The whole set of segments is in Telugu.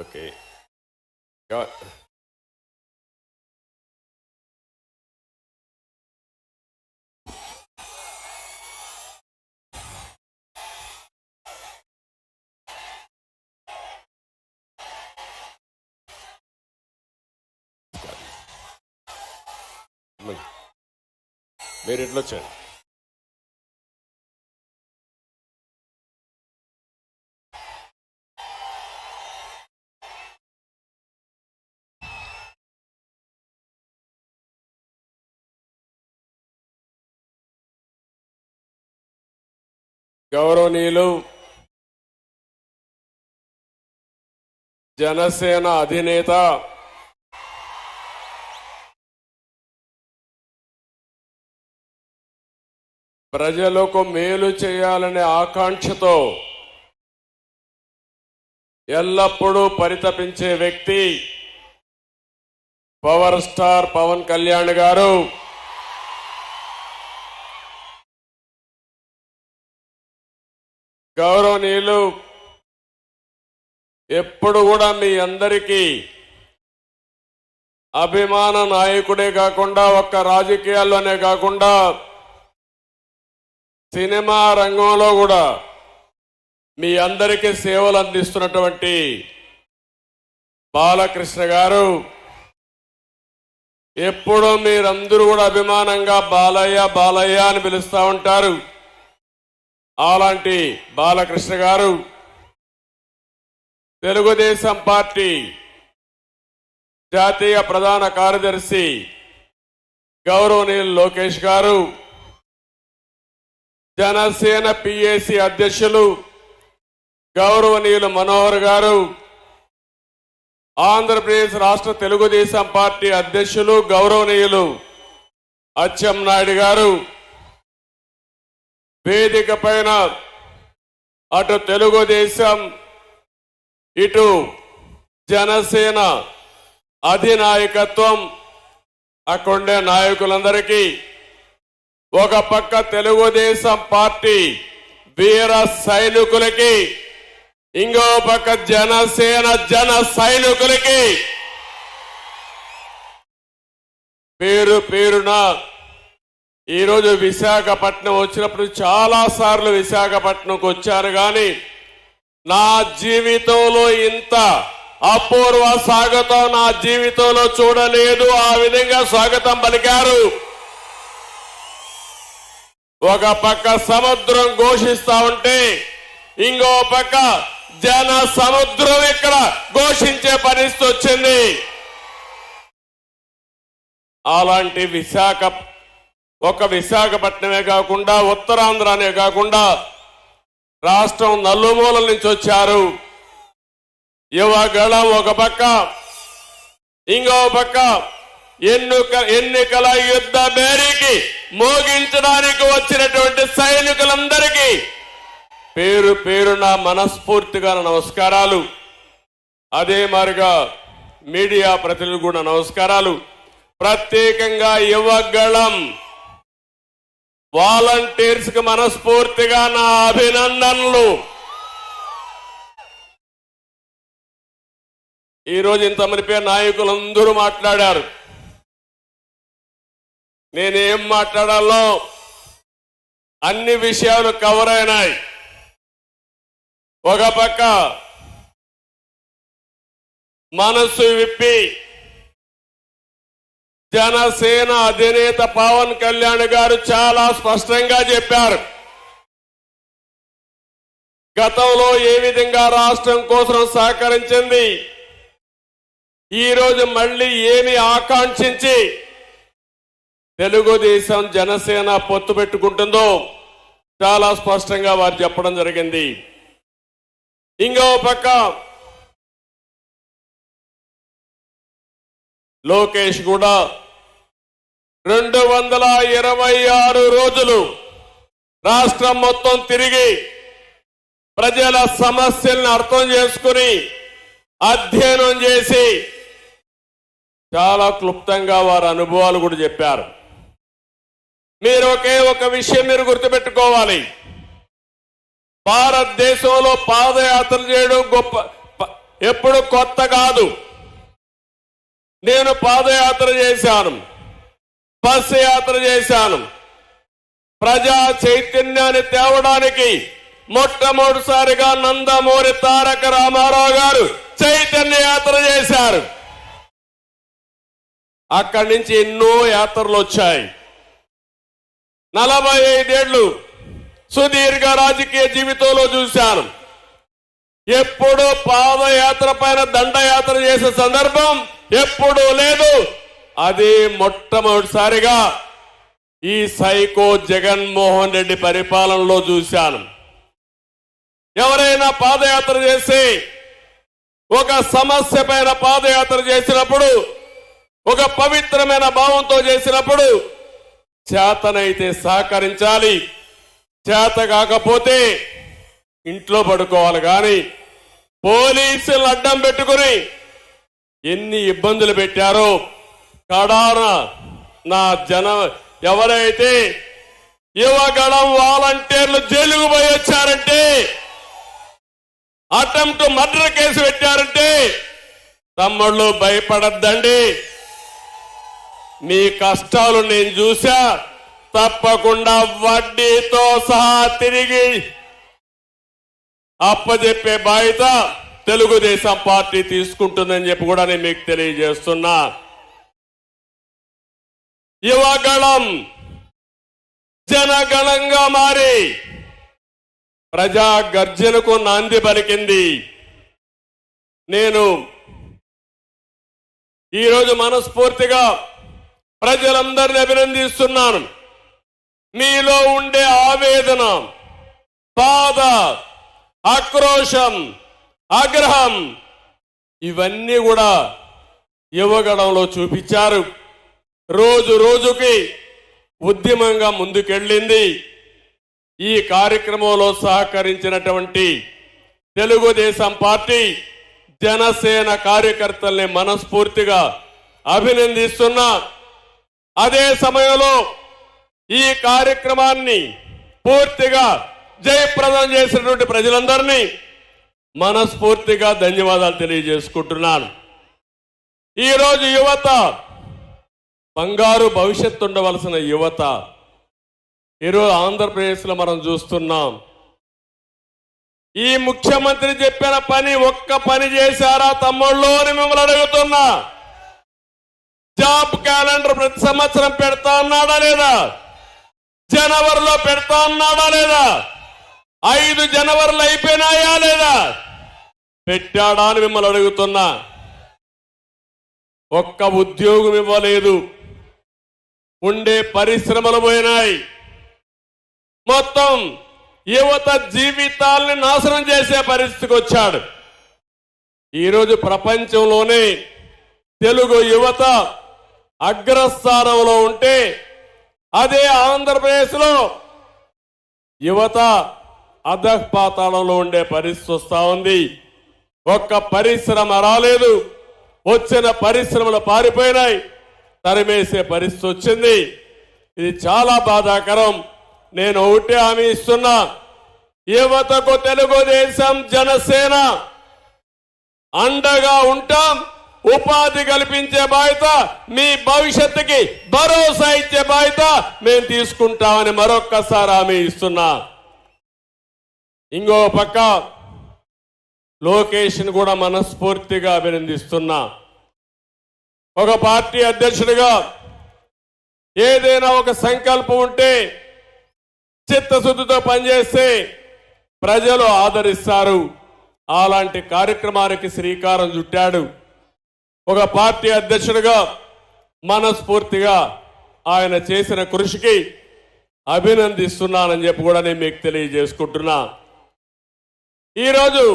ఓకే. మీరు ఇట్లా వచ్చారు. గౌరవనీయులు జనసేన అధినేత ప్రజలకు మేలు చేయాలనే ఆకాంక్షతో ఎల్లప్పుడూ పరితపించే వ్యక్తి పవర్ స్టార్ పవన్ కళ్యాణ్ గారు. గౌరవనీయులు ఎప్పుడు కూడా మీ అందరికీ అభిమాన నాయకుడే కాకుండా ఒక్క రాజకీయాల్లోనే కాకుండా సినిమా రంగంలో కూడా మీ అందరికీ సేవలు అందిస్తున్నటువంటి బాలకృష్ణ గారు. ఎప్పుడూ మీరందరూ కూడా అభిమానంగా బాలయ్య బాలయ్య అని పిలుస్తూ ఉంటారు. అలాంటి బాలకృష్ణ గారు తెలుగుదేశం పార్టీ జాతీయ ప్రధాన కార్యదర్శి గౌరవనీయులు లోకేష్ గారు, జనసేన పిఏసి అధ్యక్షులు గౌరవనీయులు మనోహర్ గారు, ఆంధ్రప్రదేశ్ రాష్ట్ర తెలుగుదేశం పార్టీ అధ్యక్షులు గౌరవనీయులు అచ్చెన్నాయుడు గారు, వేదిక పైన అటు తెలుగుదేశం ఇటు జనసేన అధినాయకత్వం అక్కడుండే నాయకులందరికీ, ఒక పక్క తెలుగుదేశం పార్టీ వీర సైనికులకి, ఇంకో పక్క జనసేన జన సైనికులకి పేరు పేరున ఈరోజు విశాఖపట్నం వచ్చినప్పుడు చాలా సార్లు విశాఖపట్నంకు వచ్చాను, కానీ నా జీవితంలో ఇంత అపూర్వ స్వాగతం నా జీవితంలో చూడలేదు. ఆ విధంగా స్వాగతం పలికారు. ఒక పక్క సముద్రం ఘోషిస్తా ఉంటే ఇంకో పక్క జన సముద్రం ఇక్కడ ఘోషించే పరిస్థితి వచ్చింది. అలాంటి విశాఖపట్నమే కాకుండా ఉత్తరాంధ్రనే కాకుండా రాష్ట్రం నలుమూలల నుంచి వచ్చారు. యువగళం ఒక పక్క, ఇంకో పక్క ఎన్నికల యుద్ధ బేరీకి మోగించడానికి వచ్చినటువంటి సైనికులందరికీ పేరు పేరున మనస్ఫూర్తిగా నమస్కారాలు. అదే మాదిరిగా మీడియా ప్రతినిధులు కూడా నమస్కారాలు. ప్రత్యేకంగా యువగళం వాలంటీర్స్ కి మనస్ఫూర్తిగా నా అభినందనలు. ఈరోజు ఇంతమంది పేరు నాయకులందరూ మాట్లాడారు. నేనేం మాట్లాడాలో అన్ని విషయాలు కవర్ అయినాయి. ఒక పక్క మనసు విప్పి జనసేన అధినేత పవన్ కళ్యాణ్ గారు చాలా స్పష్టంగా చెప్పారు. గతంలో ఏ విధంగా రాష్ట్రం కోసం సహకరించింది, ఈరోజు మళ్లీ ఏమి ఆకాంక్షించి తెలుగుదేశం జనసేన పొత్తు పెట్టుకుంటుందో చాలా స్పష్టంగా వారు చెప్పడం జరిగింది. ఇంకో పక్క లోకేష్ కూడా 226 రోజులు రాష్ట్రం మొత్తం తిరిగి ప్రజల సమస్యలను అర్థం చేసుకుని అధ్యయనం చేసి చాలా క్లుప్తంగా వారి అనుభవాలు కూడా చెప్పారు. మీరు ఒక విషయం మీరు గుర్తుపెట్టుకోవాలి. భారతదేశంలో పాదయాత్ర చేయడం గొప్ప ఎప్పుడు కొత్త కాదు. నేను పాదయాత్ర చేశాను, బస్సు యాత్ర చేశాను. ప్రజా చైతన్యాన్ని తేవడానికి మొట్టమొదటిసారిగా నందమూరి తారక రామారావు గారు చైతన్య యాత్ర చేశారు. అక్కడి నుంచి ఎన్నో యాత్రలు వచ్చాయి. 45 ఏళ్లు సుదీర్ఘ రాజకీయ జీవితంలో చూశాను. ఎప్పుడు పాదయాత్ర పైన దండయాత్ర చేసే సందర్భం ఎప్పుడూ లేదు. అది మొట్టమొదటిసారిగా ఈ సైకో జగన్మోహన్ రెడ్డి పరిపాలనలో చూశాను. ఎవరైనా పాదయాత్ర చేసి ఒక సమస్య పైన పాదయాత్ర చేసినప్పుడు, ఒక పవిత్రమైన భావంతో చేసినప్పుడు చేతనైతే సహకరించాలి, చేత కాకపోతే ఇంట్లో పడుకోవాలి. కానీ పోలీసులు అడ్డం పెట్టుకుని ఎన్ని ఇబ్బందులు పెట్టారో, కడాన నా ఎవరైతే యువగళం వాలంటీర్లు జైలుకు పోయి వచ్చారంటే, అటెంప్ట్ మర్డర్ కేసు పెట్టారంటే తమ్ముళ్ళు భయపడద్దండి. మీ కష్టాలు నేను చూసా. తప్పకుండా వడ్డీతో సహా తిరిగి అప్పజెప్పే బాధ్యత తెలుగుదేశం పార్టీ తీసుకుంటుందని చెప్పి కూడా నేను మీకు తెలియజేస్తున్నా. యువగళం జనగణంగా మారి ప్రజా గర్జనకు నాంది పలికింది. నేను ఈరోజు మనస్ఫూర్తిగా ప్రజలందరినీ అభినందిస్తున్నాను. మీలో ఉండే ఆవేదన, బాధ, ఆక్రోశం, ఆగ్రహం ఇవన్నీ కూడా యువగణంలో చూపించారు. రోజు రోజుకి ఉద్యమంగా ముందుకెళ్ళింది. ఈ కార్యక్రమంలో సహకరించినటువంటి తెలుగుదేశం పార్టీ, జనసేన కార్యకర్తల్ని మనస్ఫూర్తిగా అభినందిస్తున్నా. అదే సమయంలో ఈ కార్యక్రమాన్ని పూర్తిగా జయప్రదం చేసినటువంటి ప్రజలందరినీ మనస్ఫూర్తిగా ధన్యవాదాలు తెలియజేసుకుంటున్నాను. ఈరోజు యువత, బంగారు భవిష్యత్తు ఉండవలసిన యువత ఈరోజు ఆంధ్రప్రదేశ్లో మనం చూస్తున్నాం. ఈ ముఖ్యమంత్రి చెప్పిన పని ఒక్క పని చేశారా తమ్ముళ్ళు అని మిమ్మల్ని అడుగుతున్నా. జాబ్ క్యాలెండర్ ప్రతి సంవత్సరం పెడతా ఉన్నాడా లేదా? జనవరిలో పెడతా ఉన్నాడా లేదా? 5 జనవరిలో అయిపోయినాయా లేదా? పెట్టాడా అని మిమ్మల్ని అడుగుతున్నా. ఒక్క ఉద్యోగం ఇవ్వలేదు. ఉండే పరిశ్రమలు పోయినాయి. మొత్తం యువత జీవితాల్ని నాశనం చేసే పరిస్థితికి వచ్చాడు. ఈరోజు ప్రపంచంలోనే తెలుగు యువత అగ్రస్థానంలో ఉంటే, అదే ఆంధ్రప్రదేశ్లో యువత అధఃపాతాళంలో ఉండే పరిస్థితి వస్తా ఉంది. ఒక్క పరిశ్రమ రాలేదు. వచ్చిన పరిశ్రమలు పారిపోయినాయి. తరిమేసే పరిస్థితి వచ్చింది. ఇది చాలా బాధాకరం. నేను ఒకటే హామీ ఇస్తున్నా, యువతకు తెలుగుదేశం జనసేన అండగా ఉంటాం. ఉపాధి కల్పించే బాధ్యత, మీ భవిష్యత్తుకి భరోసా ఇచ్చే బాధ్యత మేము తీసుకుంటామని మరొక్కసారి హామీ ఇస్తున్నా. ఇంకో పక్క లోకేష్ ని కూడా మనస్ఫూర్తిగా అభినందిస్తున్నా. ఒక పార్టీ అధ్యక్షుడిగా ఏదైనా ఒక సంకల్పం ఉంటే చిత్తశుద్ధితో పనిచేస్తే ప్రజలు ఆదరిస్తారు. అలాంటి కార్యక్రమానికి శ్రీకారం చుట్టాడు. ఒక పార్టీ అధ్యక్షుడిగా మనస్ఫూర్తిగా ఆయన చేసిన కృషికి అభినందిస్తున్నానని చెప్పి కూడా నేను మీకు తెలియజేసుకుంటున్నా. ఈరోజు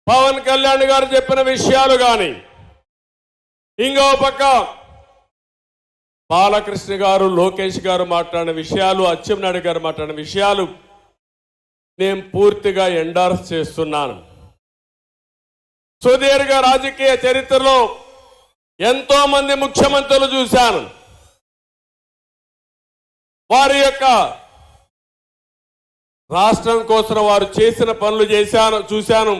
పవన్ కళ్యాణ్ గారు చెప్పిన విషయాలు కానీ, ఇంకో పక్క బాలకృష్ణ గారు, లోకేష్ గారు మాట్లాడిన విషయాలు, అచ్చెన్నాయుడు గారు మాట్లాడిన విషయాలు నేను పూర్తిగా ఎండార్స్ చేస్తున్నాను. సుదీర్ఘ రాజకీయ చరిత్రలో ఎంతో మంది ముఖ్యమంత్రులు చూశాను. వారి యొక్క రాష్ట్రం కోసం వారు చేసిన పనులు చూశాను.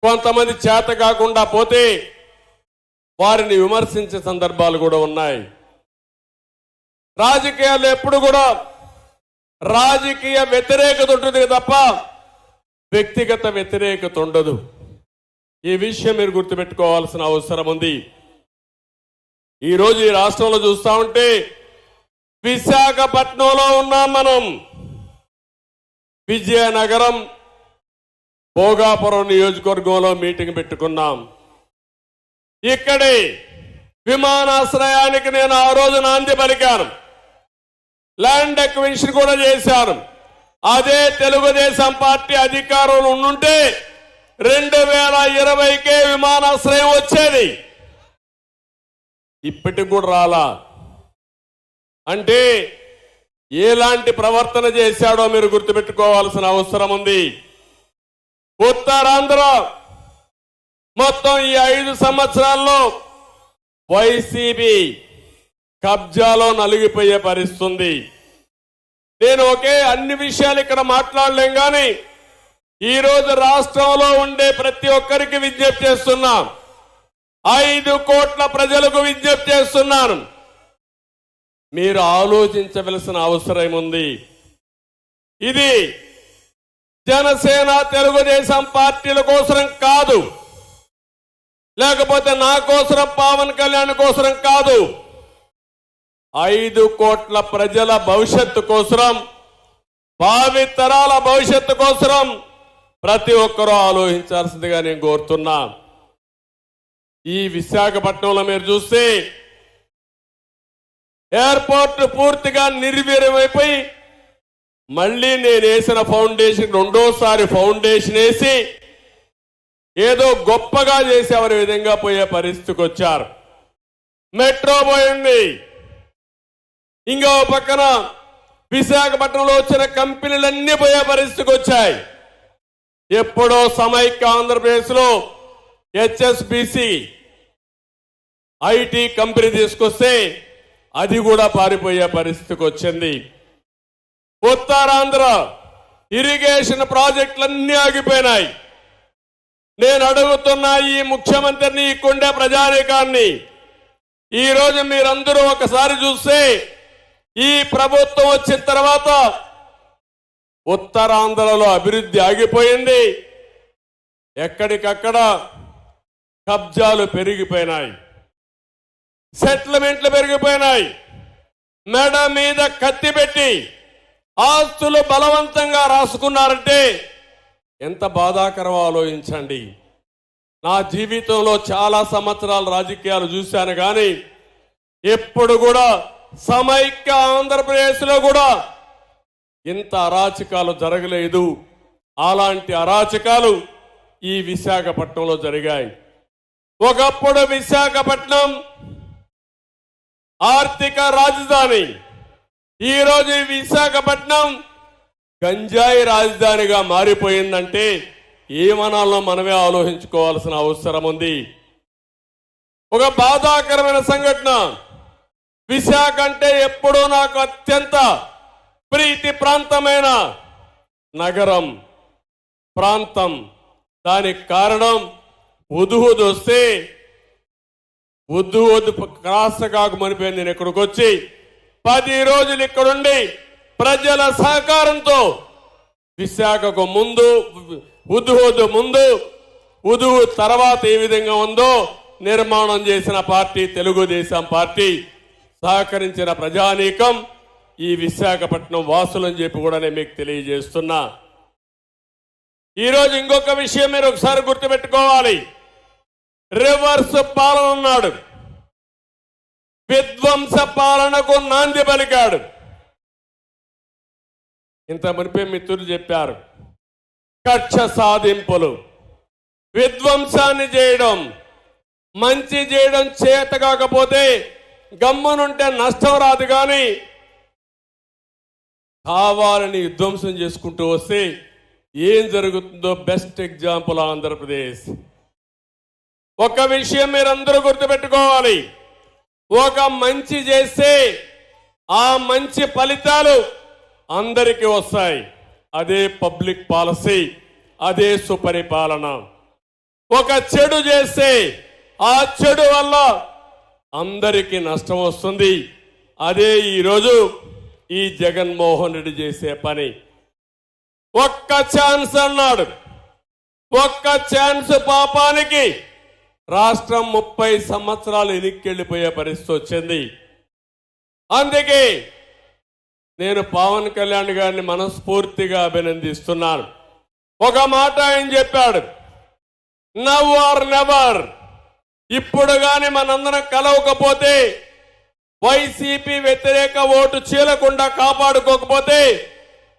కొంతమంది చేత కాకుండా పోతే వారిని విమర్శించే సందర్భాలు కూడా ఉన్నాయి. రాజకీయాల్లో ఎప్పుడు కూడా రాజకీయ వ్యతిరేకత ఉంటుంది తప్ప వ్యక్తిగత వ్యతిరేకత ఉండదు. ఈ విషయం మీరు గుర్తుపెట్టుకోవాల్సిన అవసరం ఉంది. ఈరోజు ఈ రాష్ట్రంలో చూస్తా ఉంటే విశాఖపట్నంలో ఉన్నాం మనం. విజయనగరం భోగాపురం నియోజకవర్గంలో మీటింగ్ పెట్టుకున్నాం. ఇక్కడే విమానాశ్రయానికి నేను ఆ రోజు నాంది పలికాను. ల్యాండ్ అక్విజిషన్ కూడా చేశాను. అదే తెలుగుదేశం పార్టీ అధికారంలో ఉండుంటే 2020కే విమానాశ్రయం వచ్చేది. ఇప్పటికి కూడా రాలా. అంటే ఎలాంటి ప్రవర్తన చేశాడో మీరు గుర్తుపెట్టుకోవాల్సిన అవసరం ఉంది. ఉత్తరాంధ్ర మొత్తం ఈ 5 సంవత్సరాల్లో వైసీపీ కబ్జాలో నలిగిపోయే పరిస్థితి. నేను అన్ని విషయాలు ఇక్కడ మాట్లాడలేం కానీ ఈరోజు రాష్ట్రంలో ఉండే ప్రతి ఒక్కరికి విజ్ఞప్తి చేస్తున్నా. 5 కోట్ల ప్రజలకు విజ్ఞప్తి చేస్తున్నాను. మీరు ఆలోచించవలసిన అవసరం ఉంది. ఇది జనసేన తెలుగుదేశం పార్టీల కోసం కాదు, లేకపోతే నా కోసం పవన్ కళ్యాణ్ కోసం కాదు. 5 కోట్ల ప్రజల భవిష్యత్తు కోసం, భావితరాల భవిష్యత్తు కోసం ప్రతి ఒక్కరూ ఆలోచించాల్సిందిగా నేను కోరుతున్నా. ఈ విశాఖపట్నంలో మీరు చూస్తే ఎయిర్పోర్ట్ పూర్తిగా నిర్వీర్యమైపోయి మళ్ళీ నేను వేసిన ఫౌండేషన్ రెండోసారి ఫౌండేషన్ వేసి ఏదో గొప్పగా చేసేవారి విధంగా పోయే పరిస్థితికి వచ్చారు. మెట్రో పోయింది. ఇంకో పక్కన విశాఖపట్నంలో వచ్చిన కంపెనీలన్నీ పోయే పరిస్థితికి వచ్చాయి. ఎప్పుడో సమైక్య ఆంధ్రప్రదేశ్ లో హెచ్ఎస్బిసి ఐటీ కంపెనీ తీసుకొస్తే అది కూడా పారిపోయే పరిస్థితికి వచ్చింది. ఉత్తరాంధ్ర ఇరిగేషన్ ప్రాజెక్టులన్నీ ఆగిపోయినాయి. నేను అడుగుతున్నా ఈ ముఖ్యమంత్రిని, ఈ కొండే ప్రజానీకాన్ని, ఈ రోజు మీరందరూ ఒకసారి చూస్తే ఈ ప్రభుత్వం వచ్చిన తర్వాత ఉత్తరాంధ్రలో అభివృద్ధి ఆగిపోయింది. ఎక్కడికక్కడ కబ్జాలు పెరిగిపోయినాయి, సెటిల్మెంట్లు పెరిగిపోయినాయి. మెడ మీద కత్తి పెట్టి ఆస్తులు బలవంతంగా రాసుకున్నారంటే ఎంత బాధాకరమో ఆలోచించండి. నా జీవితంలో చాలా సంవత్సరాలు రాజకీయాలు చూశాను కానీ ఎప్పుడు కూడా సమైక్య ఆంధ్రప్రదేశ్లో కూడా ఇంత అరాచకాలు జరగలేదు. అలాంటి అరాచకాలు ఈ విశాఖపట్నంలో జరిగాయి. ఒకప్పుడు విశాఖపట్నం ఆర్థిక రాజధాని, ఈరోజు ఈ విశాఖపట్నం గంజాయి రాజధానిగా మారిపోయిందంటే ఏమనాలో మనమే ఆలోచించుకోవాల్సిన అవసరం ఉంది. ఒక బాధాకరమైన సంఘటన. విశాఖ అంటే ఎప్పుడూ నాకు అత్యంత ప్రీతి ప్రాంతమైన నగరం, ప్రాంతం. దానికి కారణం ఉదుహుద్ వస్తే ఉద్దు క్రాసకాకు మనిపోయింది. నేను ఇక్కడికి వచ్చి 10 రోజులు ఇక్కడుండి ప్రజల సహకారంతో విశాఖకు ముందు, ఉద్దు ముందు, ఉదు తర్వాత ఏ విధంగా ఉందో నిర్మాణం చేసిన పార్టీ తెలుగుదేశం పార్టీ. సహకరించిన ప్రజానీకం ఈ విశాఖపట్నం వాసులని చెప్పి కూడా నేను మీకు తెలియజేస్తున్నా. ఈరోజు ఇంకొక విషయం మీరు ఒకసారి గుర్తుపెట్టుకోవాలి. రివర్స్ పాలన ఉన్నాడు, విధ్వంస పాలనకు నాంది పలికాడు. ఇంత మునిపే మిత్రులు చెప్పారు, కక్ష సాధింపులు, విధ్వంసాన్ని చేయడం, మంచి చేయడం చేత కాకపోతే గమ్మునుంటే నష్టం రాదు. కానీ కావాలని విధ్వంసం చేసుకుంటూ వస్తే ఏం జరుగుతుందో బెస్ట్ ఎగ్జాంపుల్ ఆంధ్రప్రదేశ్. ఒక విషయం మీరందరూ గుర్తుపెట్టుకోవాలి, ఒక మంచి చేస్తే ఆ మంచి ఫలితాలు అందరికీ వస్తాయి. అదే పబ్లిక్ పాలసీ, అదే సుపరిపాలన. ఒక చెడు చేస్తే ఆ చెడు వల్ల అందరికీ నష్టం వస్తుంది. అదే ఈరోజు ఈ జగన్మోహన్ రెడ్డి చేసే పని. ఒక్క ఛాన్స్ అన్నాడు. ఒక్క ఛాన్స్ పాపానికి రాష్ట్రం 30 సంవత్సరాలు వెనక్కెళ్ళిపోయే పరిస్థితి వచ్చింది. అందుకే నేను పవన్ కళ్యాణ్ గారిని మనస్ఫూర్తిగా అభినందిస్తున్నాను. ఒక మాట ఆయన చెప్పాడు, నవ్ ఆర్ నెవర్. ఇప్పుడు గాని మనందరం కలవకపోతే, వైసీపీ వ్యతిరేక ఓటు చీలకుండా కాపాడుకోకపోతే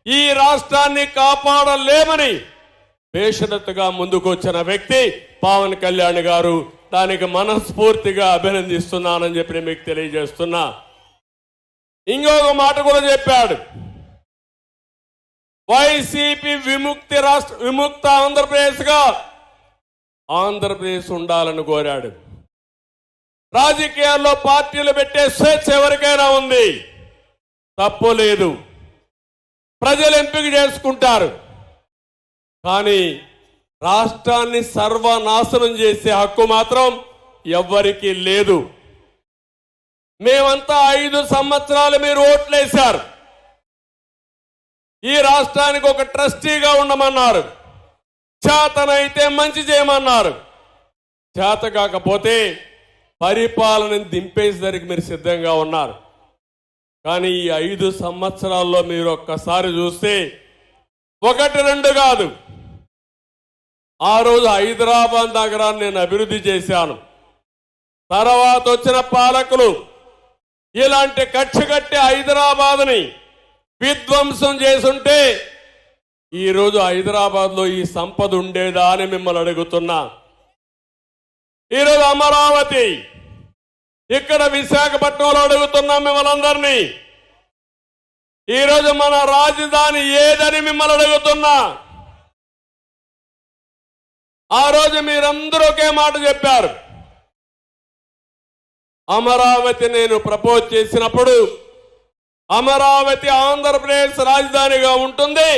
ఈ రాష్ట్రాన్ని కాపాడలేమని బేషరతుగా ముందుకొచ్చిన వ్యక్తి పవన్ కళ్యాణ్ గారు. దానికి మనస్ఫూర్తిగా అభినందిస్తున్నానని చెప్పి మీకు తెలియజేస్తున్నా. ఇంకొక మాట కూడా చెప్పాడు, వైసీపీ విముక్త ఆంధ్రప్రదేశ్గా ఆంధ్రప్రదేశ్ ఉండాలని కోరాడు. రాజకీయాల్లో పార్టీలు పెట్టే స్వేచ్ఛ ఎవరికైనా ఉంది, తప్పు లేదు, ప్రజలు ఎంపిక చేసుకుంటారు. కానీ రాష్ట్రాన్ని సర్వనాశనం చేసే హక్కు మాత్రం ఎవ్వరికీ లేదు. మేమంతా 5 సంవత్సరాలు మీరు ఓట్లేశారు. ఈ రాష్ట్రానికి ఒక ట్రస్టీగా ఉండమన్నారు. చేతనైతే మంచి చేయమన్నారు. చేత కాకపోతే పరిపాలనని దింపేసేసరికి మీరు సిద్ధంగా ఉన్నారు. కానీ ఈ 5 సంవత్సరాల్లో మీరు ఒక్కసారి చూస్తే 1, 2 కాదు. ఆ రోజు హైదరాబాద్ నగరాన్ని నేను అభివృద్ధి చేశాను. తర్వాత వచ్చిన పాలకులు ఇలాంటి కక్ష కట్టి హైదరాబాద్ని విధ్వంసం చేసుంటే ఈరోజు హైదరాబాద్లో ఈ సంపద ఉండేదా అని మిమ్మల్ని అడుగుతున్నా. ఈరోజు అమరావతి, ఇక్కడ విశాఖపట్నంలో అడుగుతున్నాం మిమ్మల్ని అందరినీ. ఈరోజు మన రాజధాని ఏదని మిమ్మల్ని అడుగుతున్నా. ఆ రోజు మీరందరూ ఒకే మాట చెప్పారు. అమరావతి నేను ప్రపోజ్ చేసినప్పుడు అమరావతి ఆంధ్రప్రదేశ్ రాజధానిగా ఉంటుంది,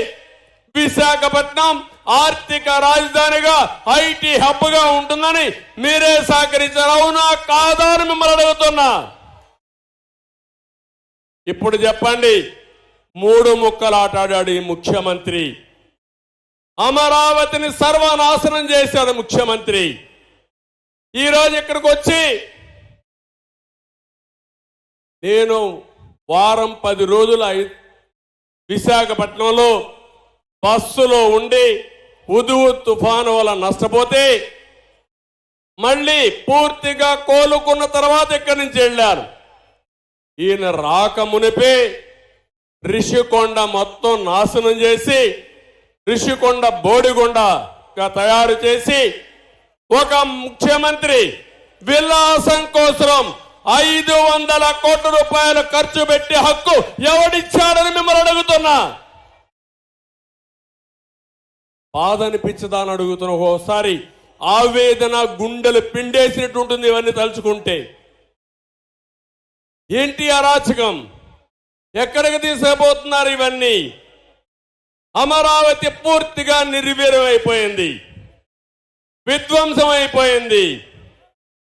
విశాఖపట్నం ఆర్థిక రాజధానిగా ఐటీ హబ్ గా ఉంటుందని మీరే సహకరించారు. అవునా కాదా అని మిమ్మల్ని అడుగుతున్నా. ఇప్పుడు చెప్పండి, 3 ముక్కలు ఆటాడాడు ఈ ముఖ్యమంత్రి. అమరావతిని సర్వనాశనం చేశాడు ముఖ్యమంత్రి. ఈరోజు ఇక్కడికి వచ్చి నేను వారం 10 రోజులు విశాఖపట్నంలో బస్సులో ఉండి హుదూద్ తుఫాను వల్ల నష్టపోతే మళ్ళీ పూర్తిగా కోలుకున్న తర్వాత ఇక్కడి నుంచి వెళ్ళారు. ఈయన రాకమునిపే రిషికొండ మొత్తం నాశనం చేసి రిషికొండ బోడిగొండగా తయారు చేసి ఒక ముఖ్యమంత్రి విలాసం కోసం 500 కోట్ల రూపాయలు ఖర్చు పెట్టి హక్కు ఎవడిచ్చాడని మిమ్మల్ని అడుగుతున్నా. బాధ అనిపించదా అని అడుగుతున్నా. ఒకసారి ఆవేదన గుండెలు పిండేసినట్టు ఉంటుంది ఇవన్నీ తలుచుకుంటే. ఏంటి అరాచకం? ఎక్కడికి తీసుకుపోతున్నారు ఇవన్నీ? అమరావతి పూర్తిగా నిర్వీర్యం అయిపోయింది, విధ్వంసం అయిపోయింది.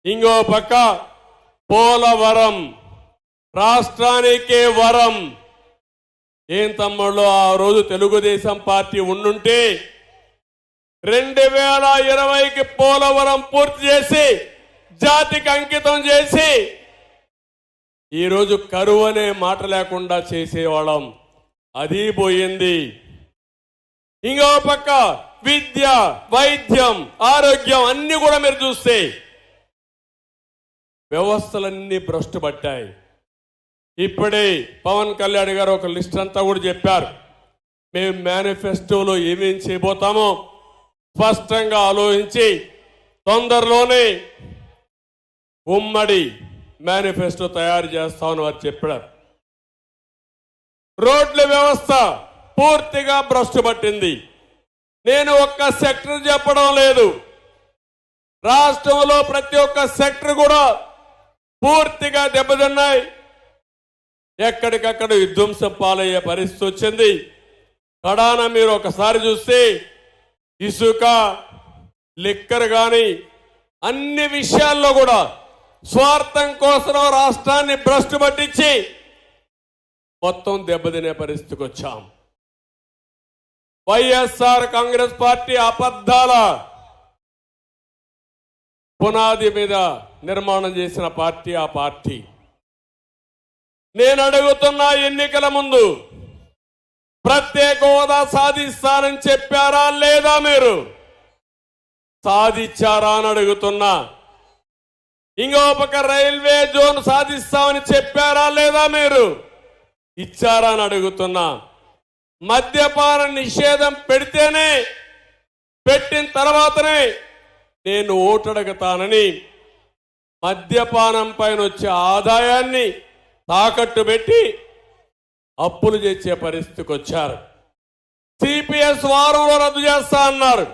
ఇంకో పక్క పోలవరం రాష్ట్రానికే వరం. ఏం తమ్ముళ్ళు, ఆ రోజు తెలుగుదేశం పార్టీ ఉండుంటే 2020కి పోలవరం పూర్తి చేసి జాతికి అంకితం చేసి ఈరోజు కరువు అనే మాట లేకుండా చేసేవాళ్ళం. అది పోయింది. ఇంకో పక్క విద్య, వైద్యం, ఆరోగ్యం అన్ని కూడా మీరు చూస్తే వ్యవస్థలన్నీ భ్రష్టు పట్టాయి. ఇప్పుడే పవన్ కళ్యాణ్ గారు ఒక లిస్ట్ అంతా కూడా చెప్పారు. మేము మేనిఫెస్టోలో ఏమేం చేయబోతామో స్పష్టంగా ఆలోచించి తొందరలోనే ఉమ్మడి మేనిఫెస్టో తయారు చేస్తామని వారు చెప్పారు. రోడ్ల వ్యవస్థ పూర్తిగా భ్రష్టు పట్టింది. నేను ఒక్క సెక్టర్ చెప్పడం లేదు, రాష్ట్రంలో ప్రతి ఒక్క సెక్టర్ కూడా పూర్తిగా దెబ్బతిన్నాయి. ఎక్కడికక్కడ విధ్వంసం పాలయ్యే పరిస్థితి వచ్చింది. కడాన మీరు ఒకసారి చూస్తే ఇసుక, లిక్కర్ కానీ అన్ని విషయాల్లో కూడా స్వార్థం కోసం రాష్ట్రాన్ని భ్రష్టు పట్టించి మొత్తం దెబ్బతినే పరిస్థితికి వచ్చాం. వైఎస్ఆర్ కాంగ్రెస్ పార్టీ అబద్ధాల పునాది మీద నిర్మాణం చేసిన పార్టీ ఆ పార్టీ. నేను అడుగుతున్నా, ఎన్నికల ముందు ప్రత్యేక హోదా సాధిస్తానని చెప్పారా లేదా? మీరు సాధించారా అని అడుగుతున్నా. ఇంకో పక్క రైల్వే జోన్ సాధిస్తామని చెప్పారా లేదా? మీరు ఇచ్చారా అని అడుగుతున్నా. మద్యపాన నిషేధం పెడితేనే, పెట్టిన తర్వాతనే నేను ఓటు అడుగుతానని మద్యపానం పైన వచ్చే ఆదాయాన్ని తాకట్టు పెట్టి అప్పులు చేసే పరిస్థితికి వచ్చారు. సిపిఎస్ వారంలో రద్దు చేస్తా అన్నారు,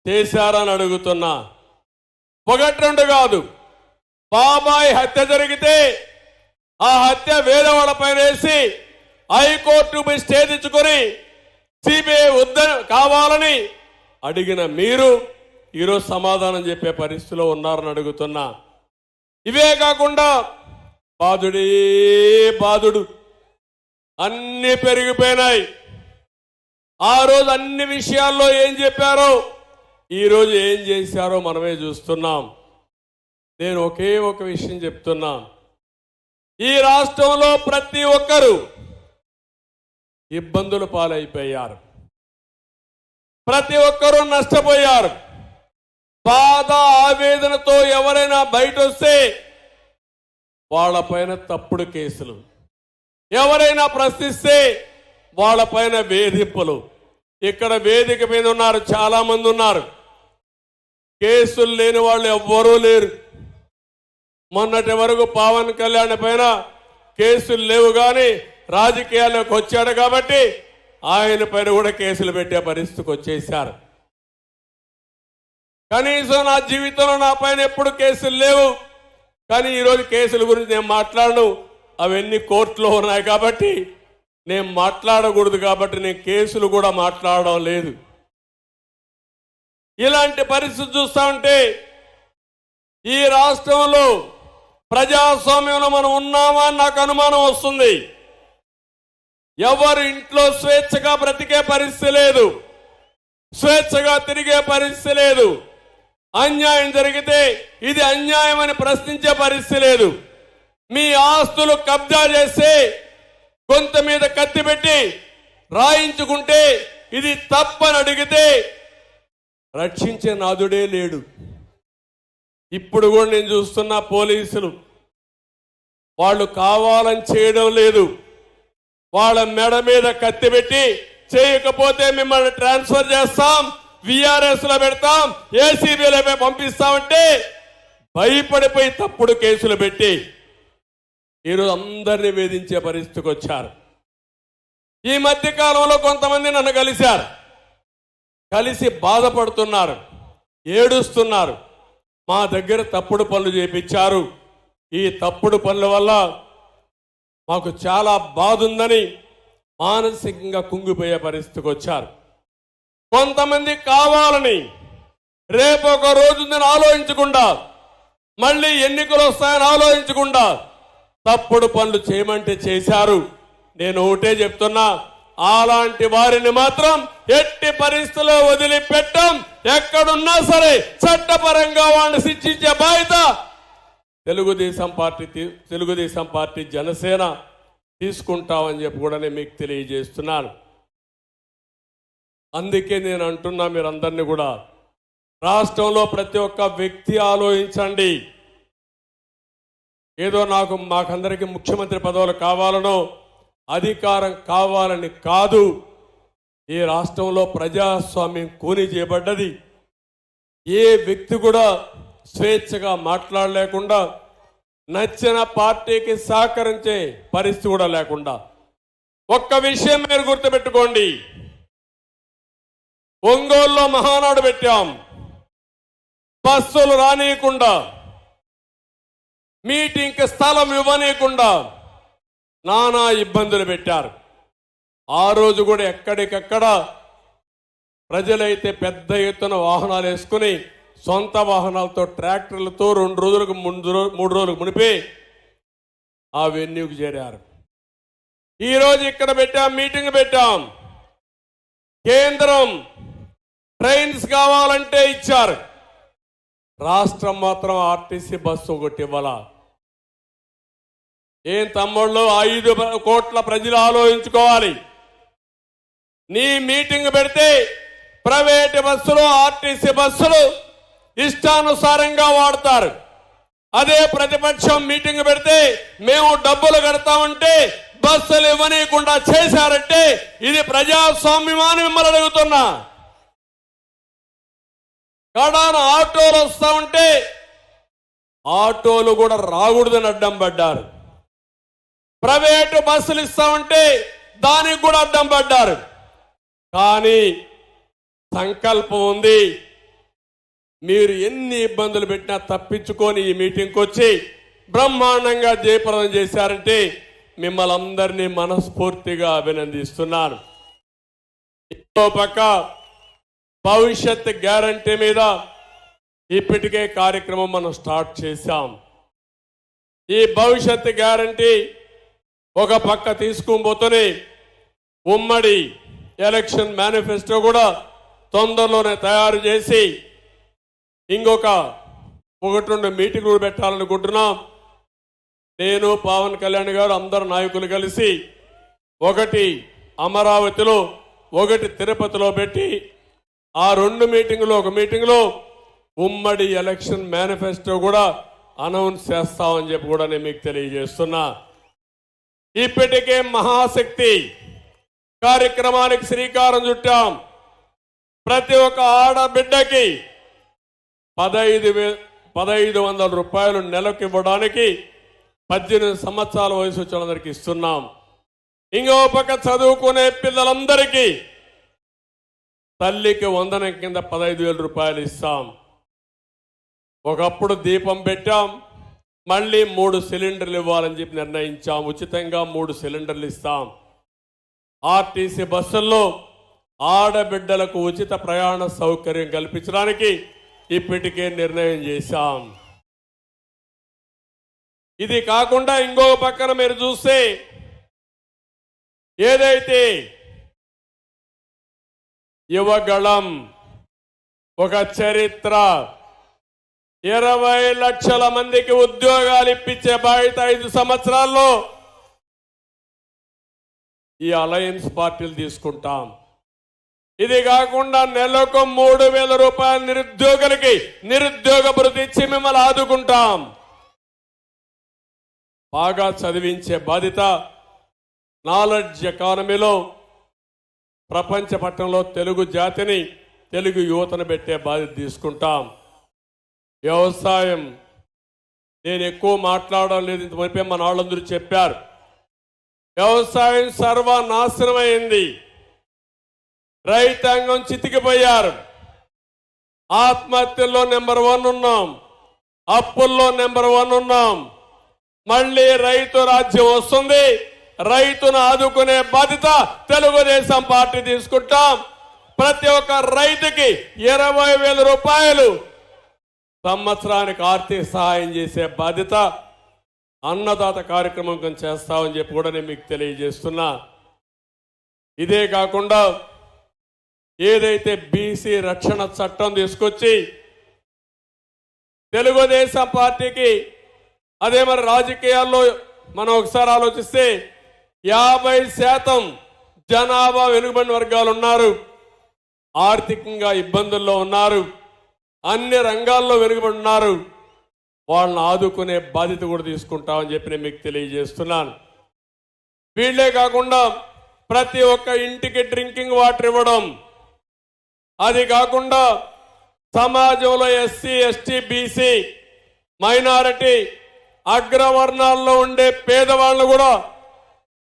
చేశారని అడుగుతున్నా. ఒకటి రెండు కాదు, బాబాయ్ హత్య జరిగితే ఆ హత్య వేరే వాళ్ళపైన వేసి హైకోర్టు స్టే తెచ్చుకొని సిబిఐ కావాలని అడిగిన మీరు ఈరోజు సమాధానం చెప్పే పరిస్థితిలో ఉన్నారని అడుగుతున్నా. ఇవే కాకుండా బాధుడే బాధుడు, అన్ని పెరిగిపోయినాయి. ఆ రోజు అన్ని విషయాల్లో ఏం చెప్పారో ఈరోజు ఏం చేశారో మనమే చూస్తున్నాం. నేను ఒకే ఒక విషయం చెప్తున్నా, ఈ రాష్ట్రంలో ప్రతి ఒక్కరూ ఇబ్బందుల పాలైపోయారు, ప్రతి ఒక్కరూ నష్టపోయారు. బాధ ఆవేదనతో ఎవరైనా బయట వస్తే వాళ్ళపైన తప్పుడు కేసులు, ఎవరైనా ప్రశ్నిస్తే వాళ్ళపైన వేధింపులు. ఇక్కడ వేదిక మీద ఉన్నారు, చాలా మంది ఉన్నారు, కేసులు లేని వాళ్ళు ఎవ్వరూ లేరు. మొన్నటి వరకు పవన్ కళ్యాణ్ పైన కేసులు లేవు, కానీ రాజకీయాల్లోకి వచ్చాడు కాబట్టి ఆయన పైన కూడా కేసులు పెట్టే పరిస్థితికి వచ్చేశారు. కనీసం నా జీవితంలో నా పైన ఎప్పుడు కేసులు లేవు, కానీ ఈరోజు కేసుల గురించి నేను మాట్లాడను. అవన్నీ కోర్టులో ఉన్నాయి కాబట్టి నేను మాట్లాడకూడదు, కాబట్టి నేను కేసులు కూడా మాట్లాడడం లేదు. ఇలాంటి పరిస్థితి చూస్తా ఉంటే ఈ రాష్ట్రంలో ప్రజాస్వామ్యంలో మనం ఉన్నామా అని నాకు అనుమానం వస్తుంది. ఎవరు ఇంట్లో స్వేచ్ఛగా బ్రతికే పరిస్థితి లేదు, స్వేచ్ఛగా తిరిగే పరిస్థితి లేదు. అన్యాయం జరిగితే ఇది అన్యాయం అని ప్రశ్నించే పరిస్థితి లేదు. మీ ఆస్తులు కబ్జా చేస్తే కొంత మీద కత్తి పెట్టి రాయించుకుంటే ఇది తప్పని అడిగితే రక్షించే నాదుడే లేడు. ఇప్పుడు కూడా నేను చూస్తున్న పోలీసులు వాళ్ళు కావాలని చేయడం లేదు, వాళ్ళ మెడ మీద కత్తి పెట్టి చేయకపోతే మిమ్మల్ని ట్రాన్స్ఫర్ చేస్తాం, విఆర్ఎస్ లో పెడతాం, ఏసీబీలో పంపిస్తామంటే భయపడిపోయి తప్పుడు కేసులు పెట్టి ఈరోజు అందరినీ వేధించే పరిస్థితికి వచ్చారు. ఈ మధ్య కాలంలో కొంతమంది నన్ను కలిశారు, కలిసి బాధపడుతున్నారు, ఏడుస్తున్నారు. మా దగ్గర తప్పుడు పనులు చేపించారు, ఈ తప్పుడు పనుల వల్ల మాకు చాలా బాధ ఉందని మానసికంగా కుంగిపోయే పరిస్థితికి వచ్చారు. కొంతమంది కావాలని రేపు ఒక రోజు నేను ఆలోచించకుండా, మళ్ళీ ఎన్నికలు వస్తాయని ఆలోచించకుండా తప్పుడు పనులు చేయమంటే చేశారు. నేను ఒకటే చెప్తున్నా, అలాంటి వారిని మాత్రం ఎట్టి పరిస్థితుల్లో వదిలిపెట్టం. ఎక్కడున్నా సరే చట్టపరంగా వాళ్ళని శిక్షించే బాధ్యత తెలుగుదేశం పార్టీ జనసేన తీసుకుంటామని చెప్పి కూడా నేను మీకు తెలియజేస్తున్నాను. అందుకే నేను అంటున్నా, మీరందరినీ కూడా రాష్ట్రంలో ప్రతి ఒక్క వ్యక్తి ఆలోచించండి. ఏదో మాకందరికీ ముఖ్యమంత్రి పదవులు కావాలనో అధికారం కావాలని కాదు. ఈ రాష్ట్రంలో ప్రజాస్వామ్యం కూని చేయబడ్డది. ఏ వ్యక్తి కూడా స్వేచ్ఛగా మాట్లాడలేకుండా, నచ్చిన పార్టీకి సహకరించే పరిస్థితి కూడా లేకుండా. ఒక్క విషయం మీరు గుర్తుపెట్టుకోండి, ఒంగోలులో మహానాడు పెట్టాం, బస్సులు రానియకుండా, మీటింగ్కి స్థలం ఇవ్వనీయకుండా నానా ఇబ్బందులు పెట్టారు. ఆ రోజు కూడా ఎక్కడికక్కడ ప్రజలైతే పెద్ద ఎత్తున వాహనాలు వేసుకుని సొంత వాహనాలతో ట్రాక్టర్లతో 2 రోజులకు 3 రోజులకు మునిపి ఆ వెన్యూకి చేరారు. ఈరోజు ఇక్కడ మీటింగ్ పెట్టాం. కేంద్రం ట్రైన్స్ కావాలంటే ఇచ్చారు, రాష్ట్రం మాత్రం ఆర్టీసీ బస్సు ఒకటి ఇవ్వాల. ఏం తమ్ముళ్ళు, 5 కోట్ల ప్రజలు ఆలోచించుకోవాలి. నీ మీటింగ్ పెడితే ప్రైవేట్ బస్సులు ఆర్టీసీ బస్సులు ఇష్టానుసారంగా వాడతారు. అదే ప్రతిపక్షం మీటింగ్ పెడితే మేము డబ్బులు కడతామంటే బస్సులు ఇవ్వనీయకుండా చేశారంటే ఇది ప్రజాస్వామ్యమని మిమ్మల్ని అడుగుతున్నా. కడాన ఆటోలు వస్తా ఉంటే ఆటోలు కూడా రాకూడదని అడ్డం పడ్డారు. ప్రైవేటు బస్సులు ఇస్తామంటే దానికి కూడా అడ్డం పడ్డారు. కానీ సంకల్పం ఉంది. మీరు ఎన్ని ఇబ్బందులు పెట్టినా తప్పించుకొని ఈ మీటింగ్కి వచ్చి బ్రహ్మాండంగా జయప్రదం చేశారంటే మిమ్మల్ని అందరినీ మనస్ఫూర్తిగా అభినందిస్తున్నాను. ఇంకో పక్క భవిష్యత్ గ్యారంటీ మీద ఇప్పటికే కార్యక్రమం మనం స్టార్ట్ చేశాం. ఈ భవిష్యత్ గ్యారంటీ ఒక పక్క తీసుకుపోతూనే ఉమ్మడి ఎలక్షన్ మేనిఫెస్టో కూడా తొందరలోనే తయారు చేసి ఇంకొక 1-2 మీటింగులు పెట్టాలనుకుంటున్నాం. నేను పవన్ కళ్యాణ్ గారు అందరు నాయకులు కలిసి ఒకటి అమరావతిలో ఒకటి తిరుపతిలో పెట్టి ఆ 2 మీటింగులు ఒక మీటింగులో ఉమ్మడి ఎలక్షన్ మేనిఫెస్టో కూడా అనౌన్స్ చేస్తామని చెప్పి కూడా నేను మీకు తెలియజేస్తున్నా. ఇప్పటికే మహాశక్తి కార్యక్రమానికి శ్రీకారం చుట్టాం. ప్రతి ఒక్క ఆడబిడ్డకి 1,500 రూపాయలు నెలకు ఇవ్వడానికి 18 సంవత్సరాల వయసు వచ్చిన వాళ్ళందరికీ ఇస్తున్నాం. ఇంకో పక్క చదువుకునే పిల్లలందరికీ తల్లికి వందనం కింద 15,000 రూపాయలు ఇస్తాం. ఒకప్పుడు దీపం పెట్టాం, మళ్ళీ 3 సిలిండర్లు ఇవ్వాలని చెప్పి నిర్ణయించాం. ఉచితంగా 3 సిలిండర్లు ఇస్తాం. ఆర్టీసీ బస్సుల్లో ఆడబిడ్డలకు ఉచిత ప్రయాణ సౌకర్యం కల్పించడానికి ఇప్పటికే నిర్ణయం చేశాం. ఇది కాకుండా ఇంకో పక్కన మీరు చూస్తే ఏదైతే యువగళం ఒక చరిత్ర 20 లక్షల మందికి ఉద్యోగాలు ఇప్పించే బాధ్యత 5 సంవత్సరాల్లో ఈ అలయన్స్ పార్టీలు తీసుకుంటాం. ఇది కాకుండా నెలకు 3,000 రూపాయలు నిరుద్యోగులకి నిరుద్యోగ భృతి ఇచ్చి మిమ్మల్ని ఆదుకుంటాం. బాగా చదివించే బాధ్యత నాలెడ్జ్ ఎకానమీలో ప్రపంచ పట్టణంలో తెలుగు జాతిని తెలుగు యువతను పెట్టే బాధ్యత తీసుకుంటాం. వ్యవసాయం నేను ఎక్కువ మాట్లాడడం లేదు, ఇంత మునిపే మన వాళ్ళందరూ చెప్పారు. వ్యవసాయం సర్వనాశనమైంది. రైతాంగం చితికిపోయారు. ఆత్మహత్యల్లో నెంబర్ 1 ఉన్నాం, అప్పుల్లో నెంబర్ 1 ఉన్నాం. మళ్ళీ రైతు రాజ్యం వస్తుంది. రైతును ఆదుకునే బాధ్యత తెలుగుదేశం పార్టీ తీసుకుంటాం. ప్రతి ఒక్క రైతుకి 20,000 రూపాయలు సంవత్సరానికి ఆర్థిక సహాయం చేసే బాధ్యత అన్నదాత కార్యక్రమం కింద చేస్తామని చెప్పి కూడా నేను మీకు తెలియజేస్తున్నా. ఇదే కాకుండా ఏదైతే బీసీ రక్షణ చట్టం తీసుకొచ్చి తెలుగుదేశం పార్టీకి అదే మరి రాజకీయాల్లో మనం ఒకసారి ఆలోచిస్తే 50% జనాభా వెనుకబడిన వర్గాలు ఉన్నారు, ఆర్థికంగా ఇబ్బందుల్లో ఉన్నారు, అన్ని రంగాల్లో వెనుకబడి ఉన్నారు. వాళ్ళని ఆదుకునే బాధ్యత కూడా తీసుకుంటామని చెప్పి నేను మీకు తెలియజేస్తున్నాను. వీళ్లే కాకుండా ప్రతి ఒక్క ఇంటికి డ్రింకింగ్ వాటర్ ఇవ్వడం, అది కాకుండా సమాజంలో ఎస్సీ ఎస్టీ బీసీ మైనారిటీ అగ్రవర్ణాల్లో ఉండే పేదవాళ్ళను కూడా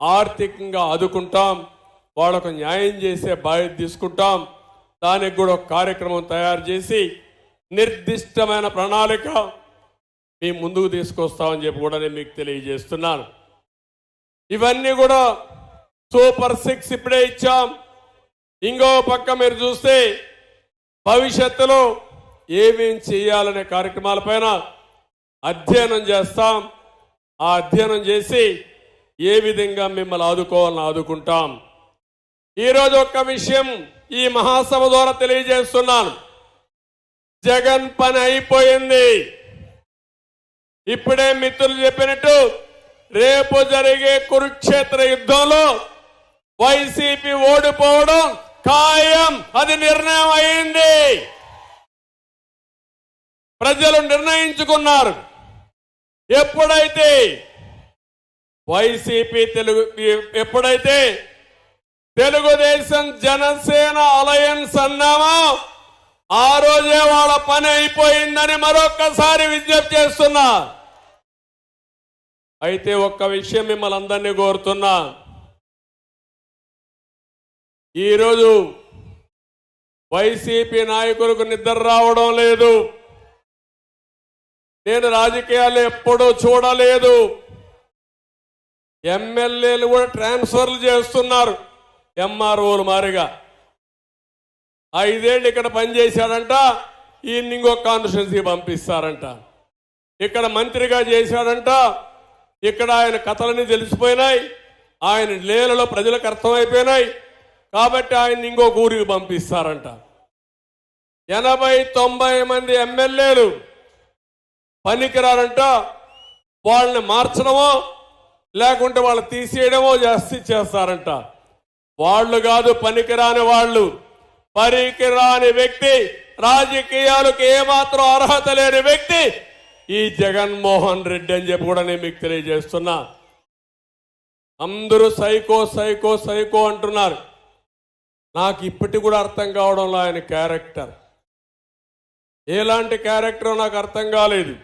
ఆర్థికంగా ఆదుకుంటాం, వాళ్లకు న్యాయం చేసే బాధ్యత తీసుకుంటాం. దానికి కూడా ఒక కార్యక్రమం తయారు చేసి నిర్దిష్టమైన ప్రణాళిక మీ ముందుకు తీసుకొస్తామని చెప్పి కూడా నేను మీకు తెలియజేస్తున్నాను. ఇవన్నీ కూడా సూపర్ 6 ఇప్పుడే ఇచ్చాం. ఇంకో పక్క మీరు చూస్తే భవిష్యత్తులో ఏమేం చేయాలనే కార్యక్రమాలపైన అధ్యయనం చేస్తాం. ఆ అధ్యయనం చేసి ఏ విధంగా మిమ్మల్ని ఆదుకోవాలని ఆదుకుంటాం. ఈరోజు ఒక్క విషయం ఈ మహాసభ ద్వారా తెలియజేస్తున్నాను. జగన్ పని అయిపోయింది. ఇప్పుడే మిత్రులు చెప్పినట్టు రేపు జరిగే కురుక్షేత్ర యుద్ధంలో వైసీపీ ఓడిపోవడం ఖాయం. అది నిర్ణయం అయింది. ప్రజలు నిర్ణయించుకున్నారు. ఎప్పుడైతే వైసీపీ ఎప్పుడైతే తెలుగుదేశం జనసేన అలయన్స్ అన్నామో ఆ రోజే వాళ్ళ పని అయిపోయిందని మరొక్కసారి విజ్ఞప్తి చేస్తున్నా. అయితే ఒక్క విషయం మిమ్మల్ని అందరినీ కోరుతున్నా. ఈరోజు వైసీపీ నాయకులకు నిద్ర రావడం లేదు. నేను రాజకీయాలు ఎప్పుడూ చూడలేదు. ఎమ్మెల్యేలు కూడా ట్రాన్స్ఫర్లు చేస్తున్నారు ఎంఆర్ఓలు మారిగా. 5 ఏళ్ళు ఇక్కడ పనిచేశాడంట, ఈయన ఇంకో కాన్స్టిట్యున్సీ పంపిస్తారంట. ఇక్కడ మంత్రిగా చేశాడంట, ఇక్కడ ఆయన కథలన్నీ తెలిసిపోయినాయి, ఆయన లీలలో ప్రజలకు అర్థమైపోయినాయి కాబట్టి ఆయన ఇంకో ఊరికి పంపిస్తారంట. 80-90 మంది ఎమ్మెల్యేలు పనికిరారంట. వాళ్ళని మార్చడమో లేకుంటే వాళ్ళు తీసేయడమో చేస్తారంట. వాళ్ళు కాదు పనికిరాని వాళ్ళు. పనికిరాని వ్యక్తి, రాజకీయాలకు ఏమాత్రం అర్హత లేని వ్యక్తి ఈ జగన్మోహన్ రెడ్డి అని చెప్పి కూడా నేను మీకు తెలియజేస్తున్నా. అందరూ సైకో సైకో సైకో అంటున్నారు. నాకు ఇప్పటికి కూడా అర్థం కావడంలో ఆయన క్యారెక్టర్ ఎలాంటి క్యారెక్టర్ నాకు అర్థం కాలేదు.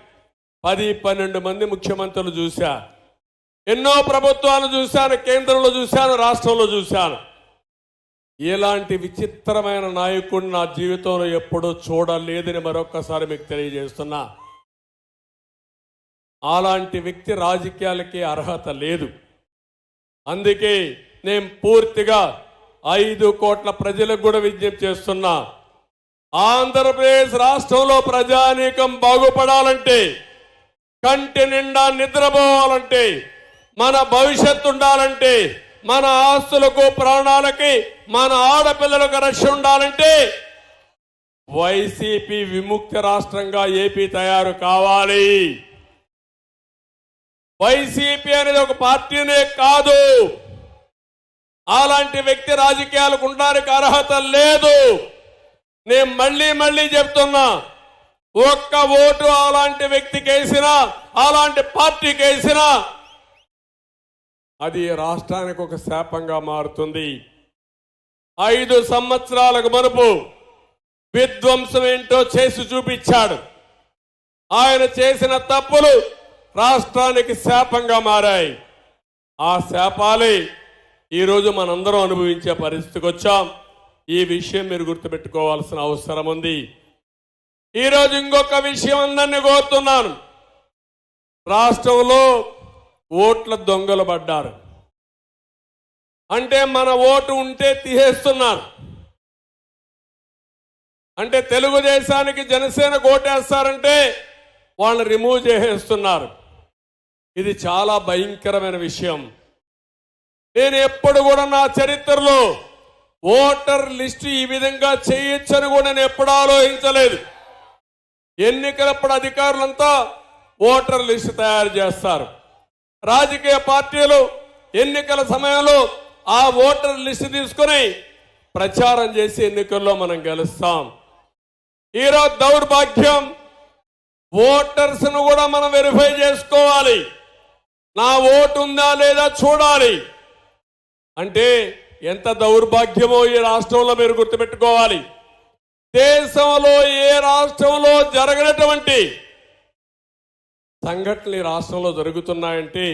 10-12 మంది ముఖ్యమంత్రులు చూశా, ఎన్నో ప్రభుత్వాలు చూశాను, కేంద్రంలో చూశాను, రాష్ట్రంలో చూశాను. ఇలాంటి విచిత్రమైన నాయకుడిని నా జీవితంలో ఎప్పుడూ చూడలేదని మరొక్కసారి మీకు తెలియజేస్తున్నా. అలాంటి వ్యక్తి రాజకీయాలకి అర్హత లేదు. అందుకే నేను పూర్తిగా 5 కోట్ల ప్రజలకు కూడా విజ్ఞప్తి చేస్తున్నా. ఆంధ్రప్రదేశ్ రాష్ట్రంలో ప్రజానీకం బాగుపడాలంటే, కంటి నిండా నిద్రపోవాలంటే, మన భవిష్యత్తు ఉండాలంటే, మన ఆస్తులకు ప్రాణాలకి మన ఆడపిల్లలకు రక్షణ ఉండాలంటే వైసీపీ విముక్త రాష్ట్రంగా ఏపీ తయారు కావాలి. వైసీపీ అనేది ఒక పార్టీనే కాదు. అలాంటి వ్యక్తి రాజకీయాలకు ఉండడానికి అర్హత లేదు. నేను మళ్ళీ చెప్తున్నా, ఒక్క ఓటు అలాంటి వ్యక్తికి వేసినా, అలాంటి పార్టీకి వేసినా అది రాష్ట్రానికి ఒక శాపంగా మారుతుంది. 5 సంవత్సరాలకు మునుపు విధ్వంసం ఏంటో చేసి చూపించాడు. ఆయన చేసిన తప్పులు రాష్ట్రానికి శాపంగా మారాయి. ఆ శాపాలే ఈరోజు మనందరం అనుభవించే పరిస్థితికి వచ్చాం. ఈ విషయం మీరు గుర్తుపెట్టుకోవాల్సిన అవసరం ఉంది. ఈరోజు ఇంకొక విషయం అందరినీ కోరుతున్నాను. రాష్ట్రంలో ఓట్ల దొంగలు పడ్డారు. అంటే మన ఓటు ఉంటే తీసేస్తున్నారు. అంటే తెలుగుదేశానికి జనసేనకు ఓటేస్తారంటే వాళ్ళని రిమూవ్ చేసేస్తున్నారు. ఇది చాలా భయంకరమైన విషయం. నేను ఎప్పుడు కూడా నా చరిత్రలో ఓటర్ లిస్టు ఈ విధంగా చేయొచ్చని కూడా నేను ఎప్పుడు ఆలోచించలేదు. ఎన్నికలప్పుడు అధికారులంతా ఓటర్ లిస్టు తయారు చేస్తారు. రాజకీయ పార్టీలు ఎన్నికల సమయంలో ఆ ఓటర్ లిస్టు తీసుకుని ప్రచారం చేసి ఎన్నికల్లో మనం గెలుస్తాం. ఈరోజు దౌర్భాగ్యం, ఓటర్స్ ను కూడా మనం వెరిఫై చేసుకోవాలి. నా ఓటు ఉందా లేదా చూడాలి. అంటే ఎంత దౌర్భాగ్యమో ఈ రాష్ట్రంలో మీరు గుర్తుపెట్టుకోవాలి. దేశంలో ఏ రాష్ట్రంలో జరగనటువంటి సంఘటనలు ఈ రాష్ట్రంలో జరుగుతున్నాయంటే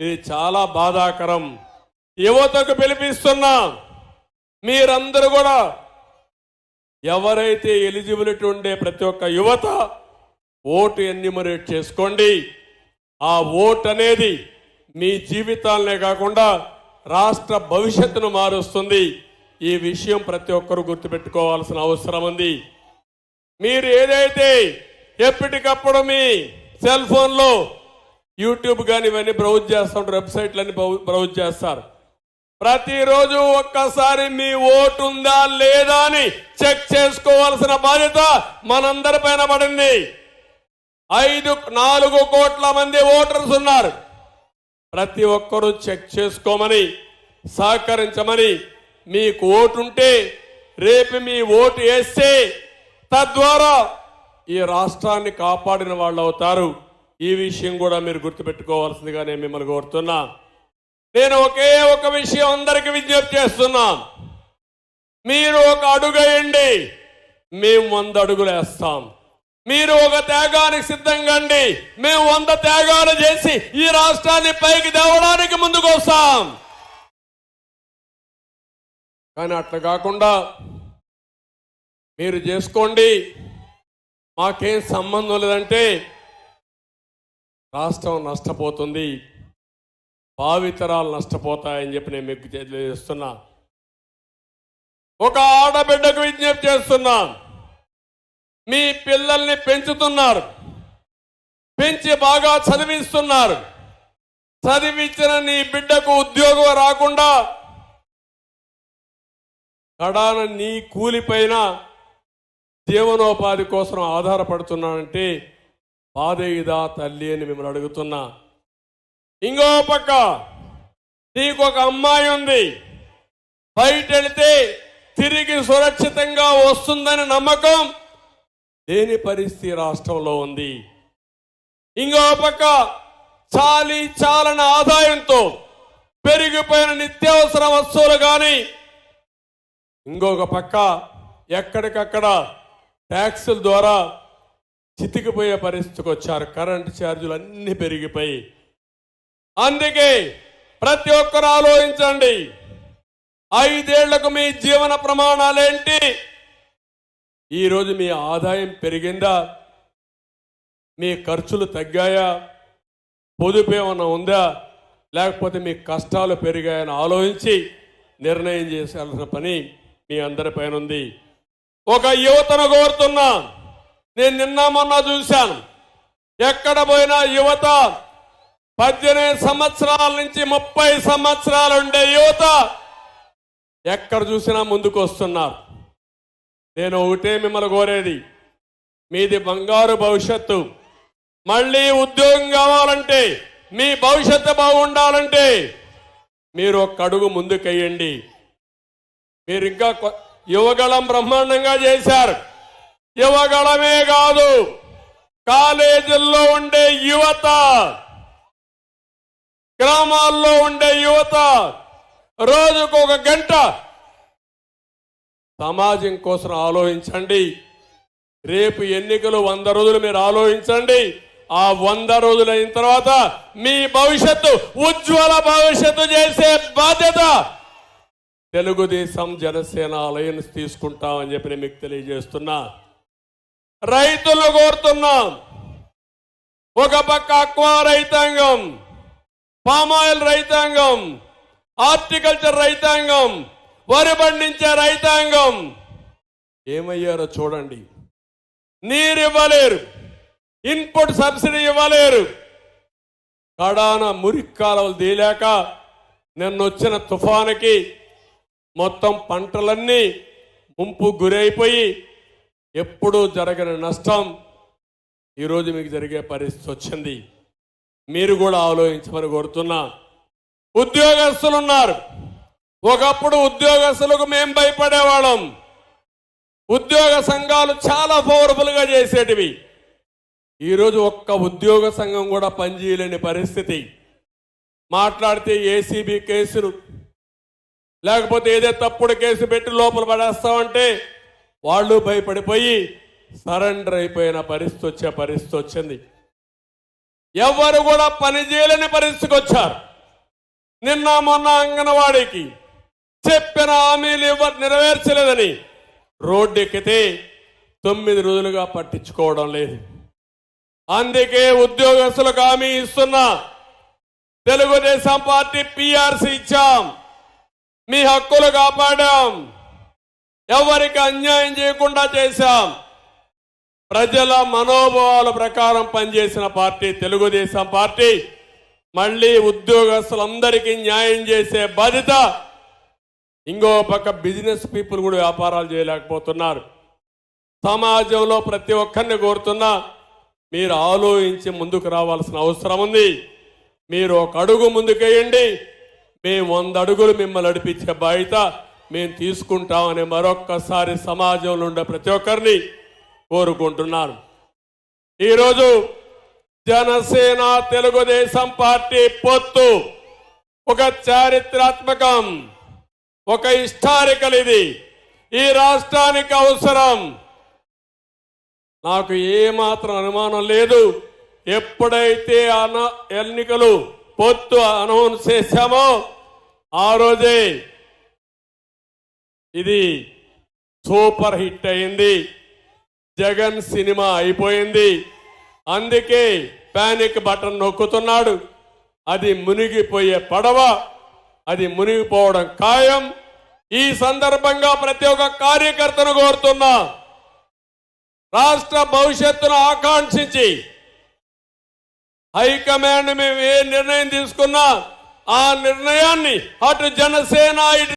ఇది చాలా బాధాకరం. యువతకు పిలిపిస్తున్నా, మీరందరూ కూడా ఎవరైతే ఎలిజిబిలిటీ ఉండే ప్రతి ఒక్క యువత ఓటు ఎన్యూమరేట్ చేసుకోండి. ఆ ఓటు అనేది మీ జీవితాలనే కాకుండా రాష్ట్ర భవిష్యత్తును మారుస్తుంది. ఈ విషయం ప్రతి ఒక్కరూ గుర్తుపెట్టుకోవాల్సిన అవసరం ఉంది. మీరు ఏదైతే ఎప్పటికప్పుడు మీ సెల్ ఫోన్లో యూట్యూబ్ కానీ ఇవన్నీ బ్రౌజ్ చేస్తూ ఉంటారు, వెబ్సైట్లన్నీ బ్రౌజ్ చేస్తారు. ప్రతిరోజు ఒక్కసారి మీ ఓటు ఉందా లేదా అని చెక్ చేసుకోవాల్సిన బాధ్యత మనందరి పైన పడింది. 4 కోట్ల మంది ఓటర్స్ ఉన్నారు. ప్రతి ఒక్కరూ చెక్ చేసుకోమని, సహకరించమని, మీకు ఓటు ఉంటే రేపు మీ ఓటు వేస్తే తద్వారా ఈ రాష్ట్రాన్ని కాపాడిన వాళ్ళు అవుతారు. ఈ విషయం కూడా మీరు గుర్తుపెట్టుకోవాల్సిందిగా నేను మిమ్మల్ని కోరుతున్నా. నేను ఒకే ఒక విషయం అందరికీ విజ్ఞప్తి చేస్తున్నా. మీరు ఒక అడుగు వేయండి, మేము 100 అడుగులు వేస్తాం. మీరు ఒక త్యాగానికి సిద్ధంగా అండి, మేము 100 త్యాగాలు చేసి ఈ రాష్ట్రాన్ని పైకి తేవడానికి ముందుకు వస్తాం. కానీ అట్లా కాకుండా మీరు చేసుకోండి, మాకేం సంబంధం లేదంటే రాష్ట్రం నష్టపోతుంది, భావితరాలు నష్టపోతాయని చెప్పి నేను మీకు తెలియజేస్తున్నా. ఒక ఆడబిడ్డకు విజ్ఞప్తి చేస్తున్నా. మీ పిల్లల్ని పెంచుతున్నారు, పెంచి బాగా చదివిస్తున్నారు. చదివించిన నీ బిడ్డకు ఉద్యోగం రాకుండా కడాన నీ కూలిపైన జీవనోపాధి కోసం ఆధారపడుతున్నానంటే బాధ ఇదా తల్లి అని మిమ్మల్ని అడుగుతున్నా. ఇంకో పక్క నీకు ఒక అమ్మాయి ఉంది, బయట వెళితే తిరిగి సురక్షితంగా వస్తుందని నమ్మకం లేని పరిస్థితి రాష్ట్రంలో ఉంది. ఇంకో పక్క చాలని ఆదాయంతో పెరిగిపోయిన నిత్యావసర వస్తువులు కానీ, ఇంకొక పక్క ఎక్కడికక్కడ ట్యాక్సుల ద్వారా చితికిపోయే పరిస్థితికి వచ్చారు. కరెంటు ఛార్జీలు అన్ని పెరిగిపోయి. అందుకే ప్రతి ఒక్కరు ఆలోచించండి, 5 ఏళ్లకు మీ జీవన ప్రమాణాలేంటి? ఈరోజు మీ ఆదాయం పెరిగిందా? మీ ఖర్చులు తగ్గాయా? పొదుపు ఏమన్నా ఉందా? లేకపోతే మీ కష్టాలు పెరిగాయని ఆలోచించి నిర్ణయం చేయాల్సిన పని మీ అందరి పైన ఉంది. ఒక యువతను కోరుతున్నా. నేను నిన్న మొన్న చూశాను, ఎక్కడ పోయినా యువత 18 సంవత్సరాల నుంచి 30 సంవత్సరాలు ఉండే యువత ఎక్కడ చూసినా ముందుకు వస్తున్నారు. నేను ఒకటే మిమ్మల్ని కోరేది, మీది బంగారు భవిష్యత్తు. మళ్ళీ ఉద్యోగం కావాలంటే, మీ భవిష్యత్తు బాగుండాలంటే మీరు ఒక్క అడుగు ముందుకెయ్యండి. మీరు ఇంకా యువగళం బ్రహ్మాండంగా చేశారు. యువగళమే కాదు, కాలేజీల్లో ఉండే యువత, గ్రామాల్లో ఉండే యువత రోజుకు 1 గంట సమాజం కోసం ఆలోచించండి. రేపు ఎన్నికలు 100 రోజులు మీరు ఆలోచించండి. ఆ 100 రోజులు అయిన తర్వాత మీ భవిష్యత్తు ఉజ్వల భవిష్యత్తు చేసే బాధ్యత తెలుగుదేశం జనసేన అలయన్స్ తీసుకుంటామని చెప్పి నేను మీకు తెలియజేస్తున్నా. రైతులు కోరుతున్నాం. ఒక పక్క అక్వా రైతాంగం, పామాయిల్ రైతాంగం, హార్టికల్చర్ రైతాంగం, వరి పండించే రైతాంగం ఏమయ్యారో చూడండి. నీరు ఇవ్వలేరు, ఇన్పుట్ సబ్సిడీ ఇవ్వలేరు. కడాన మురికి కాలువలు తీయలేక నిన్నొచ్చిన తుఫానుకి మొత్తం పంటలన్నీ ముంపు గురైపోయి ఎప్పుడూ జరగని నష్టం ఈరోజు మీకు జరిగే పరిస్థితి వచ్చింది. మీరు కూడా ఆలోచించమని కోరుతున్నా. ఉద్యోగస్తులు ఉన్నారు. ఒకప్పుడు ఉద్యోగస్తులకు మేం భయపడేవాళ్ళం. ఉద్యోగ సంఘాలు చాలా పవర్ఫుల్ గా చేసేటివి. ఈరోజు ఒక్క ఉద్యోగ సంఘం కూడా పనిచేయలేని పరిస్థితి. మాట్లాడితే ఏసీబీ కేసులు, లేకపోతే ఏదో తప్పుడు కేసు పెట్టి లోపల పడేస్తామంటే వాళ్ళు భయపడిపోయి సరెండర్ అయిపోయిన పరిస్థితి వచ్చింది. ఎవరు కూడా పని చేయలేని పరిస్థితికి వచ్చారు. నిన్న మొన్న అంగన్వాడీకి చెప్పిన హామీలు నెరవేర్చలేదని రోడ్డు ఎక్కితే 9 రోజులుగా పట్టించుకోవడం లేదు. అందుకే ఉద్యోగస్తులకు హామీ ఇస్తున్నా. తెలుగుదేశం పార్టీ PRC ఇచ్చాం. మీ హక్కులు కాపాడాం, ఎవరికి అన్యాయం చేయకుండా చేశాం. ప్రజల మనోభావాల ప్రకారం పనిచేసిన పార్టీ తెలుగుదేశం పార్టీ. మళ్ళీ ఉద్యోగస్తులందరికీ న్యాయం చేసే బాధ్యత. ఇంకో పక్క బిజినెస్ పీపుల్ కూడా వ్యాపారాలు చేయలేకపోతున్నారు. సమాజంలో ప్రతి ఒక్కరిని కోరుతున్నా, మీరు ఆలోచించి ముందుకు రావాల్సిన అవసరం ఉంది. మీరు ఒక అడుగు ముందుకేయండి, మేము 100 అడుగులు మిమ్మల్ని నడిపించే బాధ్యత మేము తీసుకుంటామని మరొక్కసారి సమాజంలో ఉండే ప్రతి ఒక్కరిని కోరుకుంటున్నాను. ఈరోజు జనసేన తెలుగుదేశం పార్టీ పొత్తు ఒక చారిత్రాత్మకం, ఒక హిస్టారికల్. ఇది ఈ రాష్ట్రానికి అవసరం. నాకు ఏమాత్రం అనుమానం లేదు, ఎప్పుడైతే ఎన్నికలు పొత్తు అనౌన్స్ చేశామో ఆ రోజే ఇది సూపర్ హిట్ అయింది. జగన్ సినిమా అయిపోయింది. అందుకే పానిక్ బటన్ నొక్కుతున్నాడు. అది మునిగిపోయే పడవ, అది మునిగిపోవడం ఖాయం. ఈ సందర్భంగా ప్రతి ఒక్క కార్యకర్తను కోరుతున్నా, రాష్ట్ర భవిష్యత్తును ఆకాంక్షించి హైకమాండ్ మేము ఏ నిర్ణయం తీసుకున్నా ఆ నిర్ణయాన్ని అటు జనసేన